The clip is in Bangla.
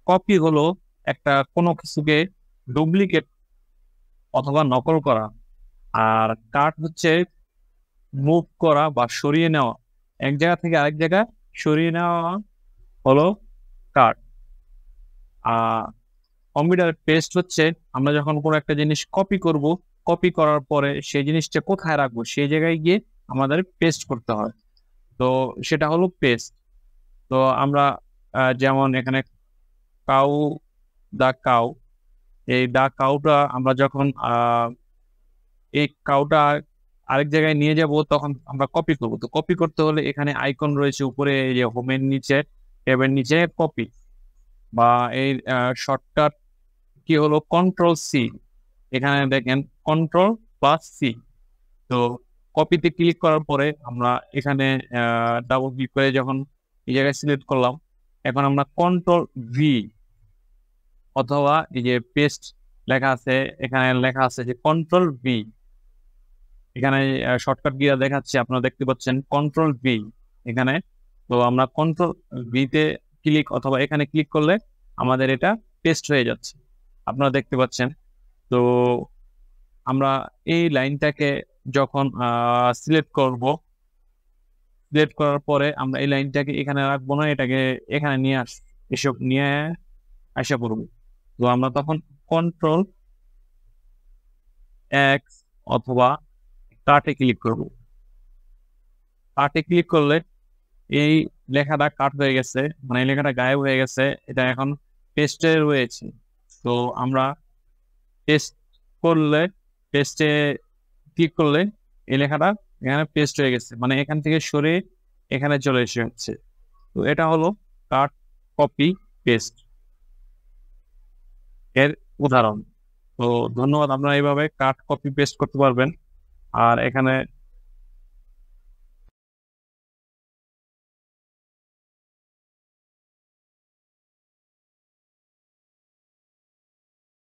কপি হলো একটা কোনো কিছুকে ডুপ্লিকেট অথবা নকল করা, আর কাট হচ্ছে মুভ করা বা সরিয়ে নেওয়া, এক জায়গা থেকে আরেক জায়গায় সরিয়ে নেওয়া হলো কাট। আর কম্পিউটার পেস্ট হচ্ছে আমরা যখন কোনো একটা জিনিস কপি করব, কপি করার পরে সেই জিনিসটা কোথায় রাখবো সেই জায়গায় গিয়ে আমাদের পেস্ট করতে হয়, তো সেটা হলো পেস্ট। তো আমরা যেমন এখানে কাউ, দা কাউ, এই দা কাউটা আমরা যখন এই কাউটা আরেক জায়গায় নিয়ে যাব তখন আমরা কপি করব। তো কপি করতে হলে এখানে আইকন রয়েছে উপরে, এই যে হোমের নিচে, ট্যাবের নিচে কপি, বা এই শর্টকাট কি হলো কন্ট্রোল সি। এখানে দেখেন কন্ট্রোল প্লাস সি। তো কপিতে ক্লিক করার পরে আমরা এখানে ডাবল ক্লিক করে যখন এই জায়গায় সিলেক্ট করলাম, এখন আমরা কন্ট্রোল ভি, অথবা এই যে পেস্ট লেখা আছে, এখানে লেখা আছে যে কন্ট্রোল ভি, এখানে শর্টকাট গিয়ে দেখাচ্ছে, আপনারা দেখতে পাচ্ছেন কন্ট্রোল ভি এখানে। তো আমরা কন্ট্রোল ভিতে ক্লিক অথবা এখানে ক্লিক করলে আমাদের এটা পেস্ট হয়ে যাচ্ছে, আপনারা দেখতে পাচ্ছেন। তো আমরা এই লাইনটাকে যখন সিলেক্ট করব, সিলেক্ট করার পরে আমরা এই লাইনটাকে এখানে রাখবো না, এটাকে এখানে নিয়ে এসব নিয়ে আসা করবো। তো আমরা তখন কন্ট্রোল এক্স অথবা কাটে ক্লিক করব। কাটে ক্লিক করলে এই লেখাটা কাট হয়ে গেছে, মানে এই লেখাটা গায়েব হয়ে গেছে, এটা এখন পেস্টে রয়েছে। তো আমরা পেস্ট করলে, পেস্টে ক্লিক করলে এই লেখাটা এখানে পেস্ট হয়ে গেছে, মানে এখান থেকে সরে এখানে চলে এসে হচ্ছে। তো এটা হলো কাট কপি পেস্ট এর উদাহরণ। তো ধন্যবাদ, আপনারা এইভাবে কাট কপি পেস্ট করতে পারবেন। আর এখানে